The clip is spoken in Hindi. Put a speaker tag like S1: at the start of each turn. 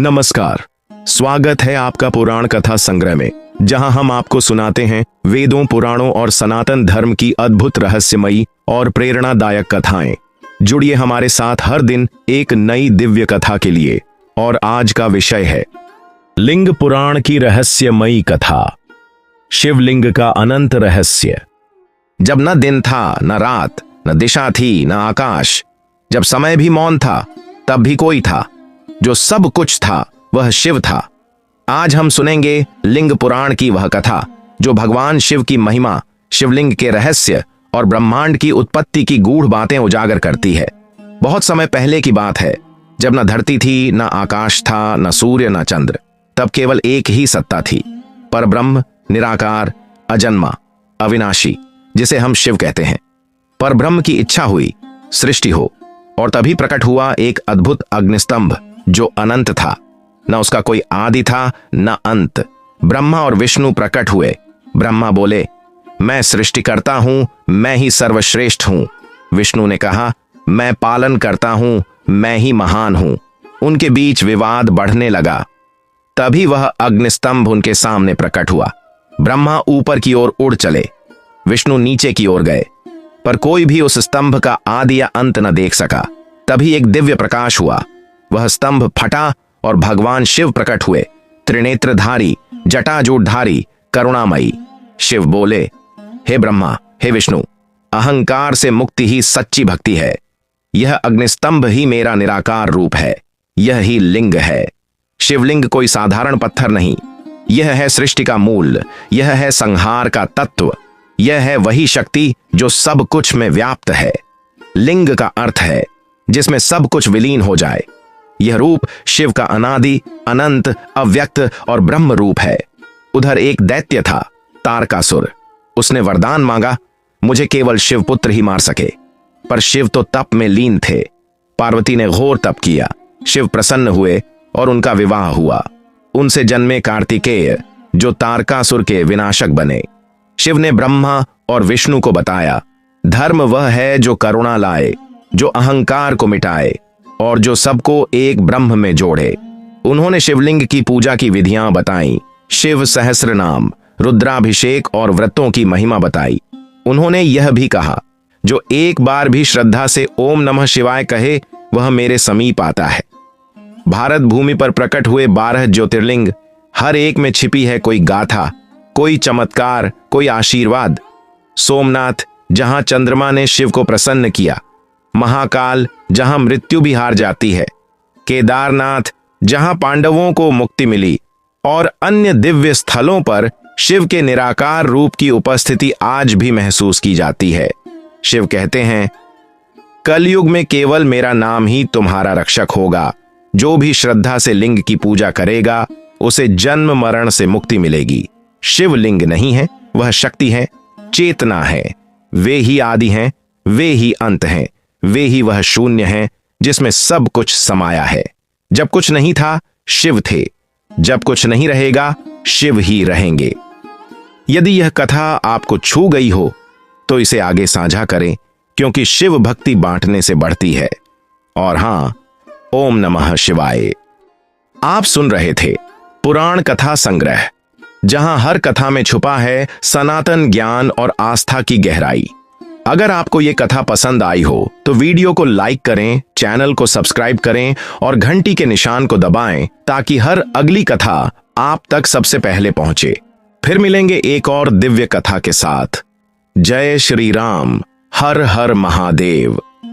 S1: नमस्कार, स्वागत है आपका पुराण कथा संग्रह में, जहां हम आपको सुनाते हैं वेदों, पुराणों और सनातन धर्म की अद्भुत रहस्यमयी और प्रेरणादायक कथाएं। जुड़िए हमारे साथ हर दिन एक नई दिव्य कथा के लिए। और आज का विषय है लिंग पुराण की रहस्यमयी कथा, शिवलिंग का अनंत रहस्य। जब न दिन था, न रात, न दिशा थी, न आकाश, जब समय भी मौन था, तब भी कोई था। जो सब कुछ था वह शिव था। आज हम सुनेंगे लिंग पुराण की वह कथा जो भगवान शिव की महिमा, शिवलिंग के रहस्य और ब्रह्मांड की उत्पत्ति की गूढ़ बातें उजागर करती है। बहुत समय पहले की बात है, जब न धरती थी, न आकाश था, न सूर्य, न चंद्र। तब केवल एक ही सत्ता थी, परब्रह्म, निराकार, अजन्मा, अविनाशी, जिसे हम शिव कहते हैं। परब्रह्म की इच्छा हुई सृष्टि हो, और तभी प्रकट हुआ एक अद्भुत अग्निस्तंभ जो अनंत था। न उसका कोई आदि था, न अंत। ब्रह्मा और विष्णु प्रकट हुए। ब्रह्मा बोले, मैं सृष्टि करता हूं, मैं ही सर्वश्रेष्ठ हूं। विष्णु ने कहा, मैं पालन करता हूं, मैं ही महान हूं। उनके बीच विवाद बढ़ने लगा। तभी वह अग्निस्तंभ उनके सामने प्रकट हुआ। ब्रह्मा ऊपर की ओर उड़ चले, विष्णु नीचे की ओर गए, पर कोई भी उस स्तंभ का आदि या अंत न देख सका। तभी एक दिव्य प्रकाश हुआ। वह स्तंभ फटा और भगवान शिव प्रकट हुए, त्रिनेत्रधारी, जटाजूटधारी, करुणामयी। शिव बोले, हे ब्रह्मा, हे विष्णु, अहंकार से मुक्ति ही सच्ची भक्ति है। यह अग्निस्तंभ ही मेरा निराकार रूप है। यह ही लिंग है। शिवलिंग कोई साधारण पत्थर नहीं, यह है सृष्टि का मूल, यह है संहार का तत्व, यह है वही शक्ति जो सब कुछ में व्याप्त है। लिंग का अर्थ है जिसमें सब कुछ विलीन हो जाए। यह रूप शिव का अनादि, अनंत, अव्यक्त और ब्रह्म रूप है। उधर एक दैत्य था, तारकासुर। उसने वरदान मांगा, मुझे केवल शिवपुत्र ही मार सके। पर शिव तो तप में लीन थे। पार्वती ने घोर तप किया। शिव प्रसन्न हुए और उनका विवाह हुआ। उनसे जन्मे कार्तिकेय, जो तारकासुर के विनाशक बने। शिव ने ब्रह्मा और विष्णु को बताया, धर्म वह है जो करुणा लाए, जो अहंकार को मिटाए और जो सबको एक ब्रह्म में जोड़े। उन्होंने शिवलिंग की पूजा की विधियां बताई, शिव सहस्र नाम, रुद्राभिषेक और व्रतों की महिमा बताई। उन्होंने यह भी कहा, जो एक बार भी श्रद्धा से ओम नमः शिवाय कहे, वह मेरे समीप आता है। भारत भूमि पर प्रकट हुए 12 ज्योतिर्लिंग, हर एक में छिपी है कोई गाथा, कोई चमत्कार, कोई आशीर्वाद। सोमनाथ, जहां चंद्रमा ने शिव को प्रसन्न किया। महाकाल, जहां मृत्यु भी हार जाती है। केदारनाथ, जहां पांडवों को मुक्ति मिली। और अन्य दिव्य स्थलों पर शिव के निराकार रूप की उपस्थिति आज भी महसूस की जाती है। शिव कहते हैं, कलयुग में केवल मेरा नाम ही तुम्हारा रक्षक होगा। जो भी श्रद्धा से लिंग की पूजा करेगा, उसे जन्म मरण से मुक्ति मिलेगी। शिव लिंग नहीं है, वह शक्ति है, चेतना है। वे ही आदि हैं, वे ही अंत हैं, वे ही वह शून्य हैं जिसमें सब कुछ समाया है। जब कुछ नहीं था, शिव थे। जब कुछ नहीं रहेगा, शिव ही रहेंगे। यदि यह कथा आपको छू गई हो तो इसे आगे साझा करें, क्योंकि शिव भक्ति बांटने से बढ़ती है। और हां, ओम नमः शिवाय। आप सुन रहे थे पुराण कथा संग्रह, जहां हर कथा में छुपा है सनातन ज्ञान और आस्था की गहराई। अगर आपको ये कथा पसंद आई हो तो वीडियो को लाइक करें, चैनल को सब्सक्राइब करें और घंटी के निशान को दबाएं, ताकि हर अगली कथा आप तक सबसे पहले पहुंचे। फिर मिलेंगे एक और दिव्य कथा के साथ। जय श्री राम, हर हर महादेव।